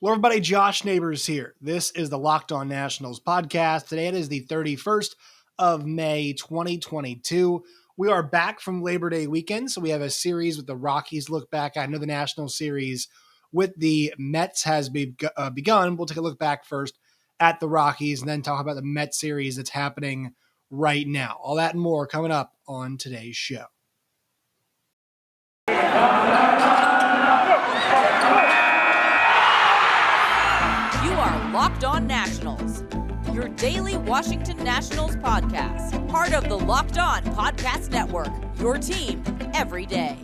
Hello, everybody. Josh Neighbors here. This is the Locked On Nationals podcast. Today it is the 31st of May, 2022. We are back from Labor Day weekend, so we have a series with the Rockies look back. I know the National Series with the Mets has begun. We'll take a look back first at the Rockies and then talk about the Mets series that's happening right now. All that and more coming up on today's show. Locked On Nationals, your daily Washington Nationals podcast, part of the Locked On Podcast Network, your team every day.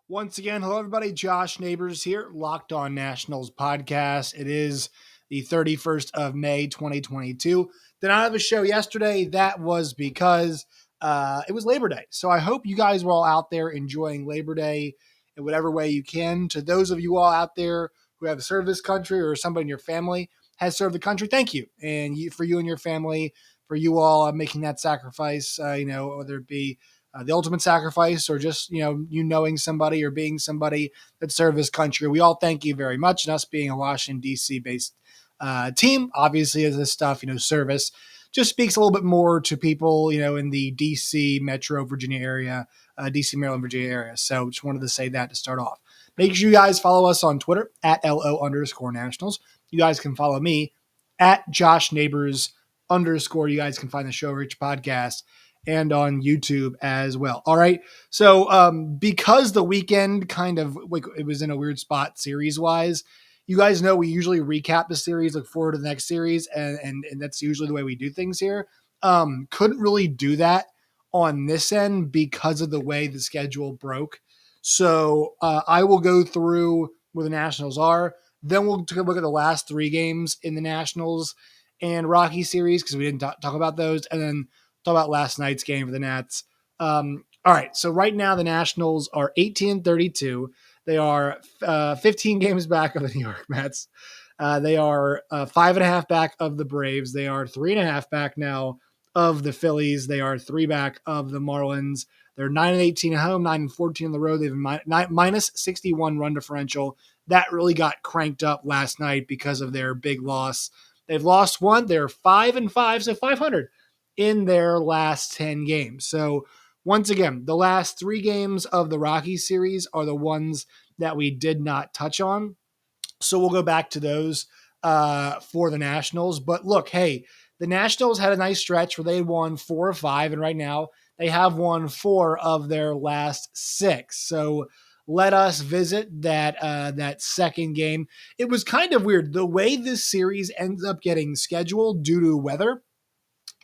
Once again, hello everybody, Josh Neighbors here, Locked On Nationals podcast. It is the 31st of May, 2022. Did not have a show yesterday. That was because it was Labor Day. So I hope you guys were all out there enjoying Labor Day in whatever way you can. To those of you all out there who have served this country or somebody in your family has served the country, thank you. And for you and your family, for you all making that sacrifice, whether it be the ultimate sacrifice or just, you knowing somebody or being somebody that served this country. We all thank you very much. And us being a Washington, D.C. based team, obviously, as this stuff, service just speaks a little bit more to people, in the D.C. Metro Virginia area, D.C. Maryland, Virginia area. So just wanted to say that to start off. Make sure you guys follow us on Twitter at LO_Nationals. You guys can follow me at Josh Neighbors _. You guys can find the Show Rich podcast and on YouTube as well. All right. So because the weekend it was in a weird spot series wise, you guys know we usually recap the series, look forward to the next series, and that's usually the way we do things here. Couldn't really do that on this end because of the way the schedule broke. So I will go through where the Nationals are. Then we'll take a look at the last three games in the Nationals and Rocky series because we didn't talk about those. And then talk about last night's game for the Nats. All right. So right now the Nationals are 18-32. They are 15 games back of the New York Mets. They are 5.5 back of the Braves. They are 3.5 back now of the Phillies. They are 3 back of the Marlins. They're 9-18 at home, 9-14 on the road. They have a minus 61 run differential. That really got cranked up last night because of their big loss. They've lost one. They're 5-5, so 500 in their last 10 games. So once again, the last 3 games of the Rockies series are the ones that we did not touch on. So we'll go back to those for the Nationals. But look, hey, the Nationals had a nice stretch where they won 4 or 5, and right now they have won 4 of their last 6. So let us visit that second game. It was kind of weird. The way this series ends up getting scheduled due to weather,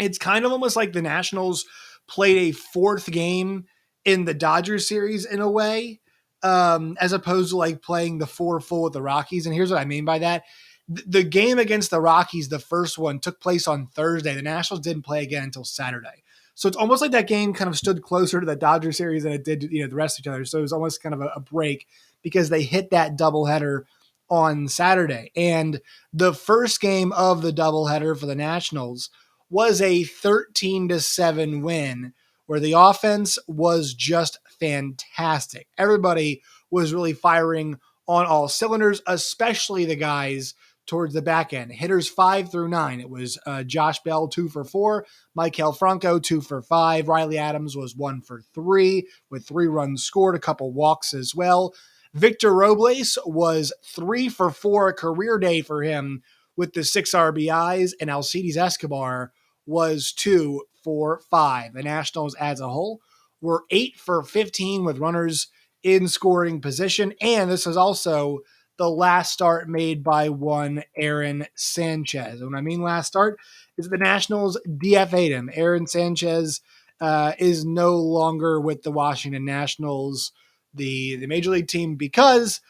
it's kind of almost like the Nationals played a 4th game in the Dodgers series in a way, as opposed to like playing the 4 full with the Rockies. And here's what I mean by that. The game against the Rockies, the first one, took place on Thursday. The Nationals didn't play again until Saturday. So it's almost like that game kind of stood closer to the Dodger series than it did, the rest of each other. So it was almost kind of a break because they hit that doubleheader on Saturday. And the first game of the doubleheader for the Nationals was a 13-7 win where the offense was just fantastic. Everybody was really firing on all cylinders, especially the guys towards the back end. Hitters 5 through 9. It was Josh Bell 2 for 4, Michael Franco 2 for 5, Riley Adams was 1 for 3 with 3 runs scored, a couple walks as well. Victor Robles was 3 for 4, a career day for him with the 6 RBIs, and Alcides Escobar was 2 for 5. The Nationals as a whole were 8 for 15 with runners in scoring position, and this is also the last start made by one Aaron Sanchez. And when I mean last start, is the Nationals DFA'd him. Aaron Sanchez is no longer with the Washington Nationals, the Major League team, because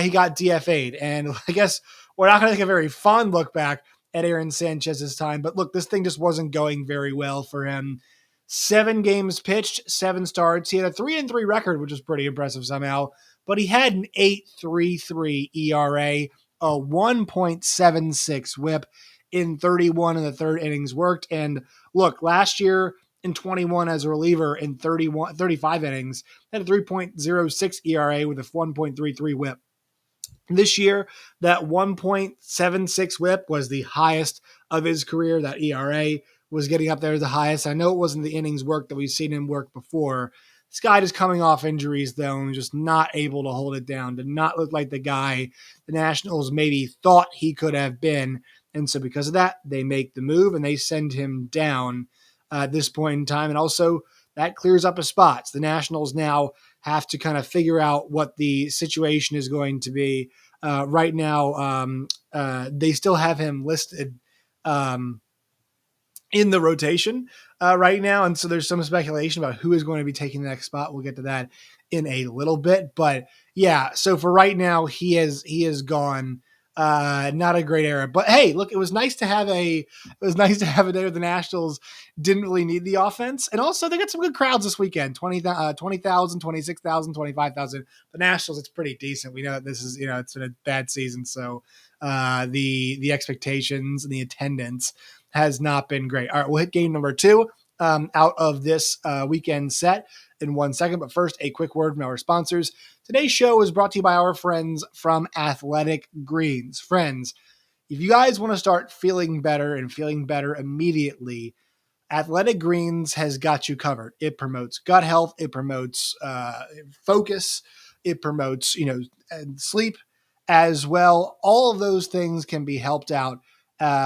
he got DFA'd. And I guess we're not going to take a very fond look back at Aaron Sanchez's time. But look, this thing just wasn't going very well for him. 7 games pitched, 7 starts. He had a 3-3 record, which was pretty impressive somehow. But he had an 8.33 ERA, a 1.76 WHIP, in 31 in the third innings worked. And look, last year in 21 as a reliever in 35 innings, had a 3.06 ERA with a 1.33 whip. This year, that 1.76 whip was the highest of his career. That ERA was getting up there as the highest. I know it wasn't the innings work that we've seen him work before. This guy just coming off injuries, though, and just not able to hold it down. Did not look like the guy the Nationals maybe thought he could have been. And so because of that, they make the move and they send him down at this point in time. And also, that clears up his spots. The Nationals now have to kind of figure out what the situation is going to be. Right now, they still have him listed um, in the rotation right now. And so there's some speculation about who is going to be taking the next spot. We'll get to that in a little bit. But yeah, so for right now, he is gone. Not a great era, but hey, look, it was nice to have a day where the Nationals didn't really need the offense, and also they got some good crowds this weekend 20,000, 26,000, 25,000. The Nationals, it's pretty decent. We know that this is it's been a bad season, so the expectations and the attendance has not been great. All right, we'll hit game number 2 out of this weekend set in 1 second. But first, a quick word from our sponsors. Today's show is brought to you by our friends from Athletic Greens. Friends, if you guys want to start feeling better and feeling better immediately, Athletic Greens has got you covered. It promotes gut health. It promotes focus. It promotes, sleep as well. All of those things can be helped out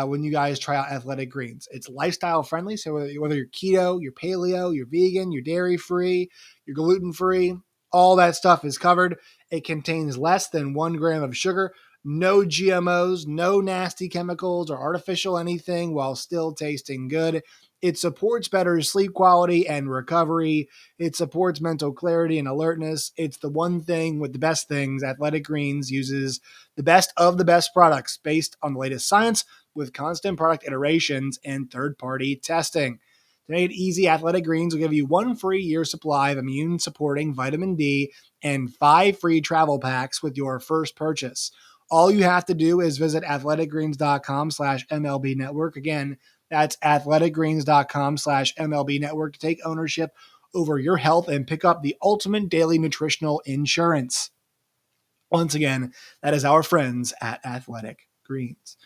when you guys try out Athletic Greens. It's lifestyle friendly. So whether you're keto, you're paleo, you're vegan, you're dairy free, you're gluten free, all that stuff is covered. It contains less than 1 gram of sugar, no GMOs, no nasty chemicals or artificial anything while still tasting good. It supports better sleep quality and recovery. It supports mental clarity and alertness. It's the one thing with the best things. Athletic Greens uses the best of the best products based on the latest science with constant product iterations and third-party testing. To make it easy, Athletic Greens will give you 1 free year supply of immune-supporting vitamin D and 5 free travel packs with your first purchase. All you have to do is visit athleticgreens.com/MLB network. Again, that's athleticgreens.com/MLB network to take ownership over your health and pick up the ultimate daily nutritional insurance. Once again, that is our friends at Athletic Greens.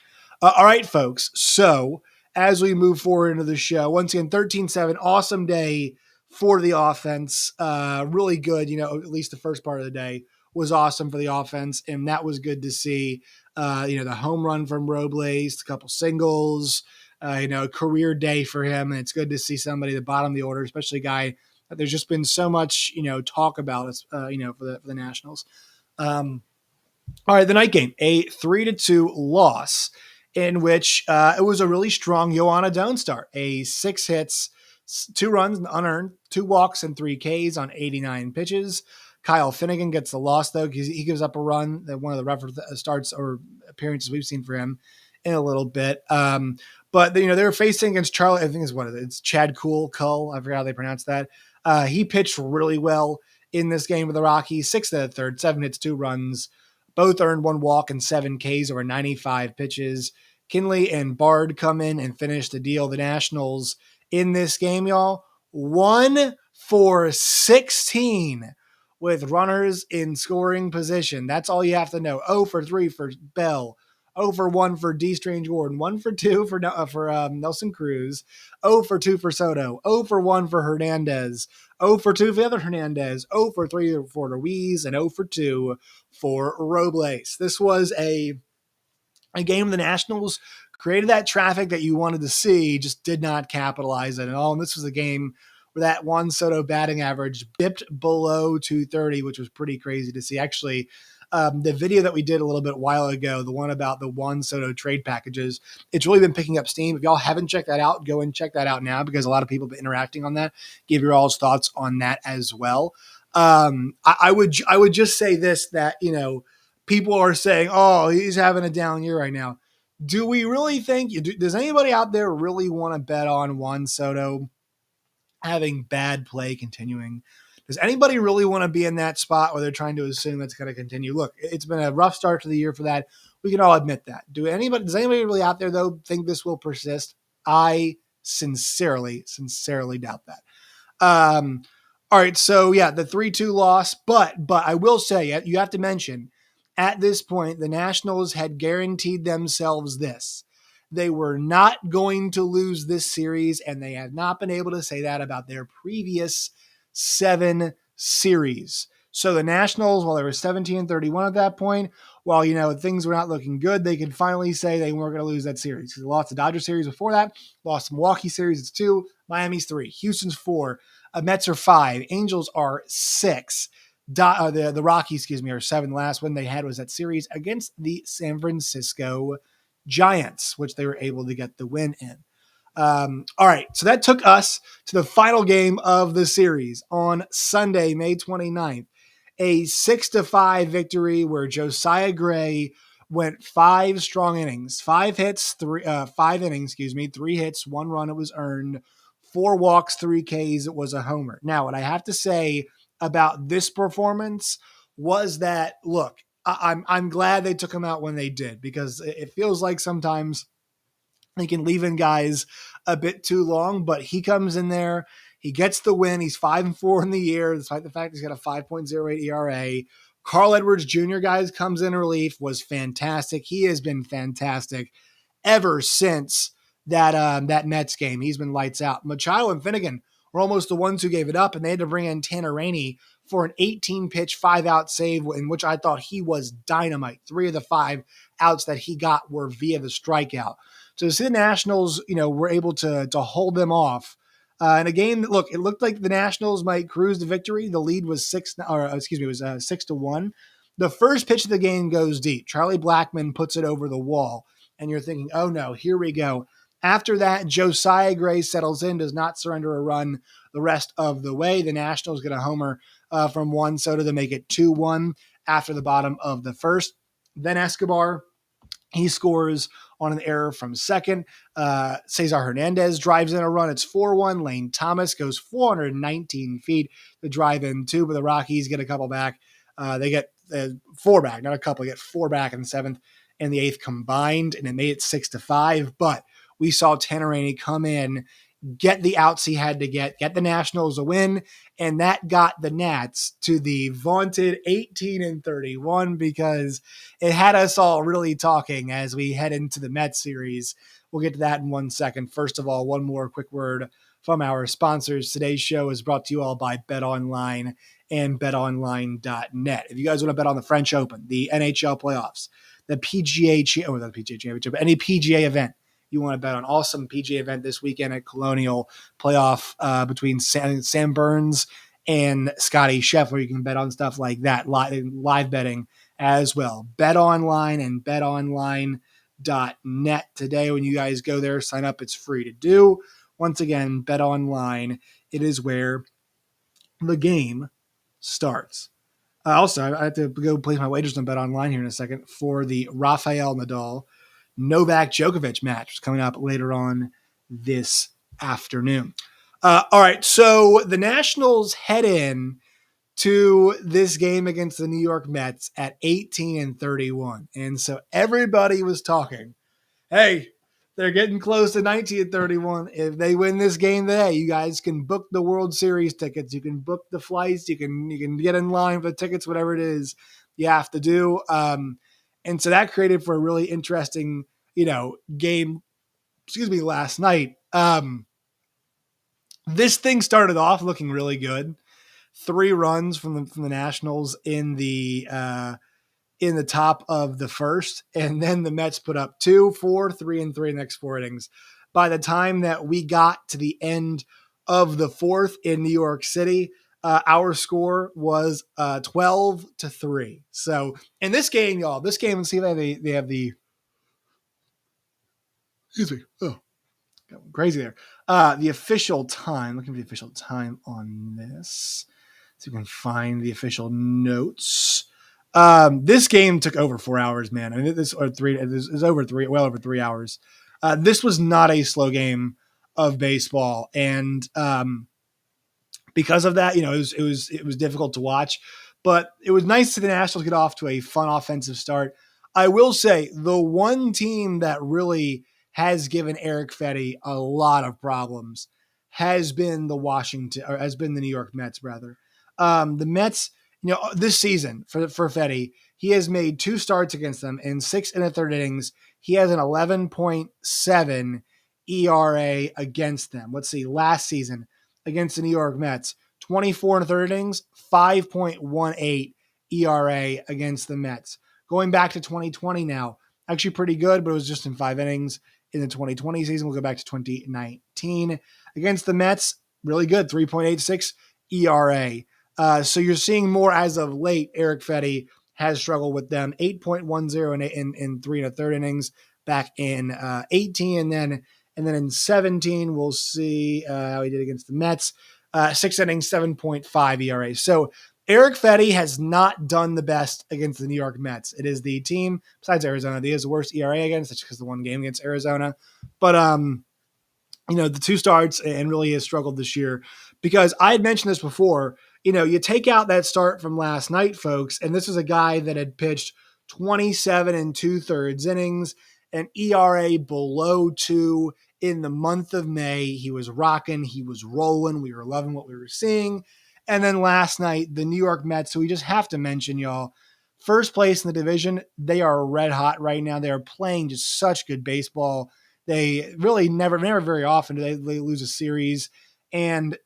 All right, folks. So as we move forward into the show, once again, 13-7, awesome day for the offense. Really good, at least the first part of the day was awesome for the offense, and that was good to see. The home run from Robles, a couple singles, career day for him, and it's good to see somebody at the bottom of the order, especially a guy that there's just been so much, talk about, for the Nationals. All right, the night game, a 3-2 loss in which it was a really strong Yoan Adon start. 6 hits, 2 runs unearned, 2 walks, and 3 Ks on 89 pitches. Kyle Finnegan gets the loss, though, because he gives up a run, that one of the rougher starts or appearances we've seen for him in a little bit. But they were facing against Charlie, I think it's Chad Kuhl, I forgot how they pronounce that. He pitched really well in this game with the Rockies, 6 to the third, 7 hits, 2 runs. Both earned 1 walk and 7 Ks over 95 pitches. Kinley and Bard come in and finish the deal. The Nationals in this game, y'all, 1 for 16 with runners in scoring position. That's all you have to know. 0 for 3 for Bell. 0 for 1 for D. Strange Gordon. 1 for 2 for Nelson Cruz. 0 for 2 for Soto. 0 for 1 for Hernandez. 0 for 2 for the other Hernandez. 0 for 3 for Ruiz. And 0 for 2 for Robles. This was a game the Nationals created that traffic that you wanted to see, just did not capitalize on it at all. And this was a game where that Juan Soto batting average dipped below 230, which was pretty crazy to see. Actually, the video that we did a little bit while ago, the one about the Juan Soto trade packages, it's really been picking up steam. If y'all haven't checked that out, go and check that out now, because a lot of people have been interacting on that. Give your all's thoughts on that as well. I would just say this, that, people are saying, oh, he's having a down year right now. Do we really think, does anybody out there really want to bet on Juan Soto having bad play continuing? Does anybody really want to be in that spot where they're trying to assume that's going to continue? Look, it's been a rough start to the year for that. We can all admit that. Does anybody really out there though think this will persist? I sincerely doubt that. All right, so yeah, the 3-2 loss, but I will say you have to mention at this point the Nationals had guaranteed themselves this. They were not going to lose this series, and they have not been able to say that about their previous 7 series. So the Nationals, while they were 17-31 at that point, while things were not looking good, they could finally say they weren't going to lose that series. They lost the Dodgers series before that, lost the Milwaukee series, it's 2, Miami's 3, Houston's 4, Mets are 5, Angels are 6. The Rockies, are 7. The last one they had was that series against the San Francisco Giants, which they were able to get the win in. All right, so that took us to the final game of the series on Sunday, May 29th. A 6-5 victory where Josiah Gray went 5 strong innings, 5 hits, 5 innings, 3 hits, 1 run it was earned, 4 walks, 3 Ks, it was a homer. Now, what I have to say about this performance was that, look, I'm glad they took him out when they did, because it feels like sometimes they can leave in guys a bit too long, but he comes in there, he gets the win. He's 5-4 in the year, despite the fact he's got a 5.08 ERA. Carl Edwards Jr. guys comes in relief, was fantastic. He has been fantastic ever since that Mets game. He's been lights out. Machado and Finnegan were almost the ones who gave it up, and they had to bring in Tanner Rainey for an 18-pitch, 5-out save, in which I thought he was dynamite. 3 of the 5 outs that he got were via the strikeout. So to see the Nationals, were able to hold them off in a game that, look, it looked like the Nationals might cruise to victory. The lead was 6-1. The first pitch of the game goes deep. Charlie Blackmon puts it over the wall, and you're thinking, oh no, here we go. After that, Josiah Gray settles in, does not surrender a run the rest of the way. The Nationals get a homer from Juan Soto to make it 2-1 after the bottom of the first. Then Escobar, he scores on an error from second. Cesar Hernandez drives in a run. It's 4-1. Lane Thomas goes 419 feet to drive in 2, but the Rockies get a couple back. They get 4 back, not a couple. They get 4 back in the 7th and the 8th combined, and it made it 6-5. But we saw Tanner Rainey come in, get the outs he had to get the Nationals a win, and that got the Nats to the vaunted 18-31, because it had us all really talking as we head into the Mets series. We'll get to that in 1 second. First of all, one more quick word from our sponsors. Today's show is brought to you all by BetOnline and BetOnline.net. If you guys want to bet on the French Open, the NHL playoffs, the PGA Championship, any PGA event you want to bet on, awesome PGA event this weekend at Colonial, playoff between Sam Burns and Scotty Scheffler. You can bet on stuff like that, live betting as well. Bet Online and BetOnline.net. Today, when you guys go there, sign up. It's free to do. Once again, Bet Online. It is where the game starts. Also, I have to go place my wagers on Bet Online here in a second for the Rafael Nadal Novak Djokovic match coming up later on this afternoon. All right, so the Nationals head in to this game against the New York Mets at 18-31. And so everybody was talking, hey, they're getting close to 19-31. If they win this game today, you guys can book the World Series tickets. You can book the flights. You can get in line for the tickets, whatever it is you have to do. And so that created for a really interesting, game, last night. This thing started off looking really good. 3 runs from the Nationals in the top of the first, and then the Mets put up 2, 4, 3, and 3 in the next 4 innings. By the time that we got to the end of the 4th in New York City, our score was 12-3. So in this game, y'all, let's see if they have the excuse me. Oh, got crazy there. The official time. Looking for the official time on this, so you can find the official notes. This game took over 4 hours, man. I mean, this is well over 3 hours. This was not a slow game of baseball, and because of that, it was difficult to watch. But it was nice to see the Nationals get off to a fun offensive start. I will say the one team that really has given Eric Fetty a lot of problems has been the New York Mets rather. The Mets, this season for Fetty, he has made two starts against them in 6 1/3 innings. He has an 11.7 ERA against them. Let's see, last season against the New York Mets, 24 and a third innings, 5.18 ERA against the Mets. Going back to 2020 now, actually pretty good, but it was just in 5 innings in the 2020 season. We'll go back to 2019 against the Mets. Really good, 3.86 ERA. So you're seeing more as of late. Eric Fetty has struggled with them. 8.10 in 3 1/3 innings back in 18, and then in 17 we'll see how he did against the Mets. 6 innings, 7.5 ERA. So Eric Fetty has not done the best against the New York Mets. It is the team, besides Arizona, that he has the worst ERA against. That's because the one game against Arizona. But the two starts and really has struggled this year because I had mentioned this before. You take out that start from last night, folks, and this is a guy that had pitched 27 and 2/3 innings, an ERA below 2 in the month of May. He was rocking, he was rolling. We were loving what we were seeing. And then last night, the New York Mets, who we just have to mention, y'all, first place in the division, they are red hot right now. They are playing just such good baseball. They really never very often do they lose a series. And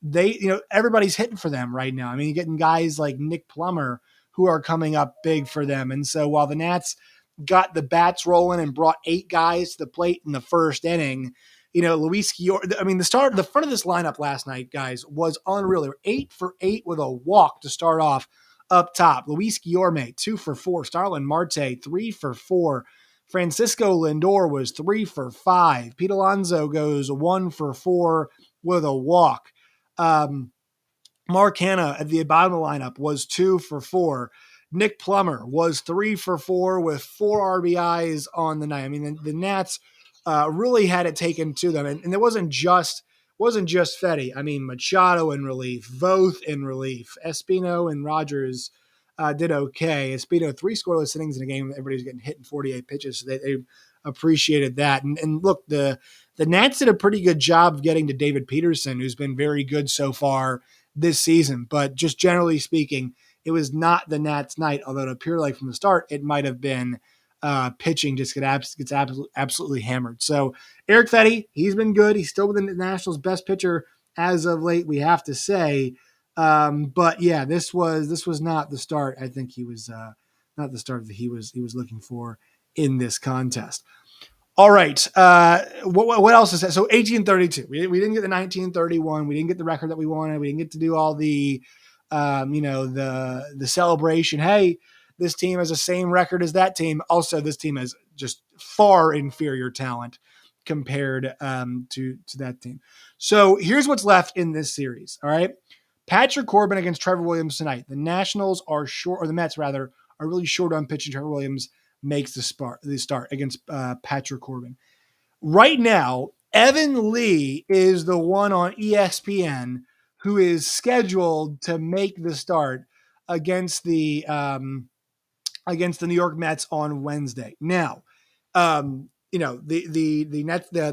everybody's hitting for them right now. I mean, you're getting guys like Nick Plummer who are coming up big for them. And so while the Nats got the bats rolling and brought 8 guys to the plate in the first inning, Luis Guillorme, I mean, the front of this lineup last night, guys, was unreal. They were 8 for 8 with a walk to start off up top. Luis Guillorme, 2 for 4. Starlin Marte, 3 for 4. Francisco Lindor was 3 for 5. Pete Alonso goes 1 for 4 with a walk. Mark Hanna at the bottom of the lineup was 2 for 4. Nick Plummer was 3 for 4 with 4 RBIs on the night. I mean, the Nats really had it taken to them, and it wasn't just Fetty. I mean, Machado in relief, Voth in relief, Espino and Rogers did okay. Espino 3 scoreless innings in a game. Everybody's getting hit in 48 pitches, so they appreciated that. And look, the Nats did a pretty good job of getting to David Peterson, who's been very good so far this season. But just generally speaking, it was not the Nats' night, although it appeared like from the start it might have been. Pitching just gets absolutely hammered. So Eric Fetty, he's been good. He's still within the Nationals' best pitcher as of late, we have to say. But yeah, this was not the start. I think he was not the start that he was looking for in this contest. All right. What else is that? So 1832. We didn't get the 1931. We didn't get the record that we wanted. We didn't get to do all the, the celebration. Hey, this team has the same record as that team. Also, this team has just far inferior talent compared to that team. So here's what's left in this series. All right. Patrick Corbin against Trevor Williams tonight. The Nationals are short, or the Mets rather, are really short on pitching. Trevor Williams makes the start against Patrick Corbin. Right now, Evan Lee is the one on ESPN who is scheduled to make the start against the New York Mets on Wednesday. Now, the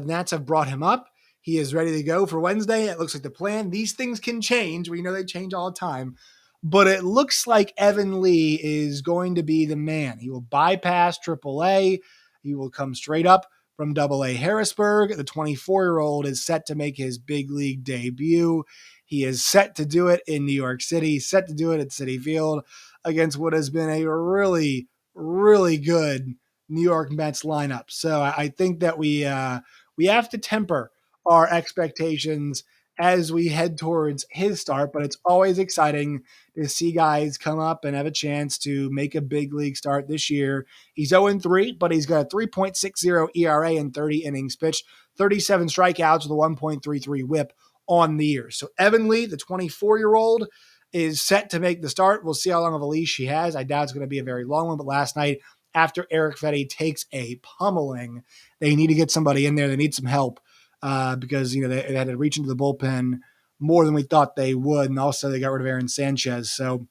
Nats have brought him up. He is ready to go for Wednesday. It looks like the plan. These things can change. We know they change all the time. But it looks like Evan Lee is going to be the man. He will bypass AAA. He will come straight up from AA Harrisburg. The 24-year-old is set to make his big league debut. He is set to do it in New York City, set to do it at Citi Field against what has been a really, really good New York Mets lineup. So I think that we have to temper our expectations as we head towards his start, but it's always exciting to see guys come up and have a chance to make a big league start this year. He's 0-3, but he's got a 3.60 ERA in 30 innings pitched, 37 strikeouts with a 1.33 whip on the year. So Evan Lee, the 24-year-old, is set to make the start. We'll see how long of a leash he has. I doubt it's going to be a very long one, but last night, after Eric Fetty takes a pummeling, they need to get somebody in there. They need some help because they had to reach into the bullpen more than we thought they would. And also they got rid of Aaron Sanchez. So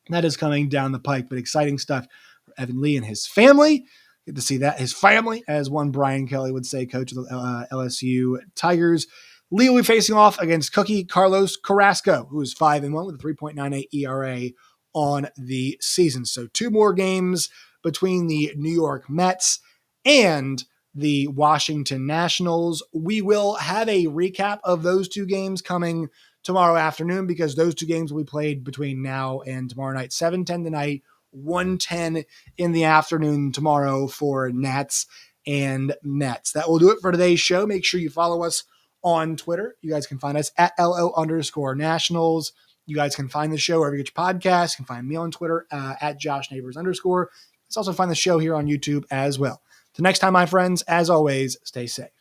that is coming down the pike, but exciting stuff for Evan Lee and his family. Get to see that. His family, as one Brian Kelly would say, coach of the LSU Tigers. Lee will be facing off against Cookie Carlos Carrasco, who is 5-1 with a 3.98 ERA on the season. So 2 more games between the New York Mets and the Washington Nationals. We will have a recap of those 2 games coming tomorrow afternoon, because those 2 games will be played between now and tomorrow night. 7:10 tonight, 1:10 in the afternoon tomorrow for Nats and Mets. That will do it for today's show. Make sure you follow us on Twitter. You guys can find us at LO_Nationals. You guys can find the show wherever you get your podcasts. You can find me on Twitter at @JoshNeighbors_. Let's also find the show here on YouTube as well. Till next time, my friends, as always, stay safe.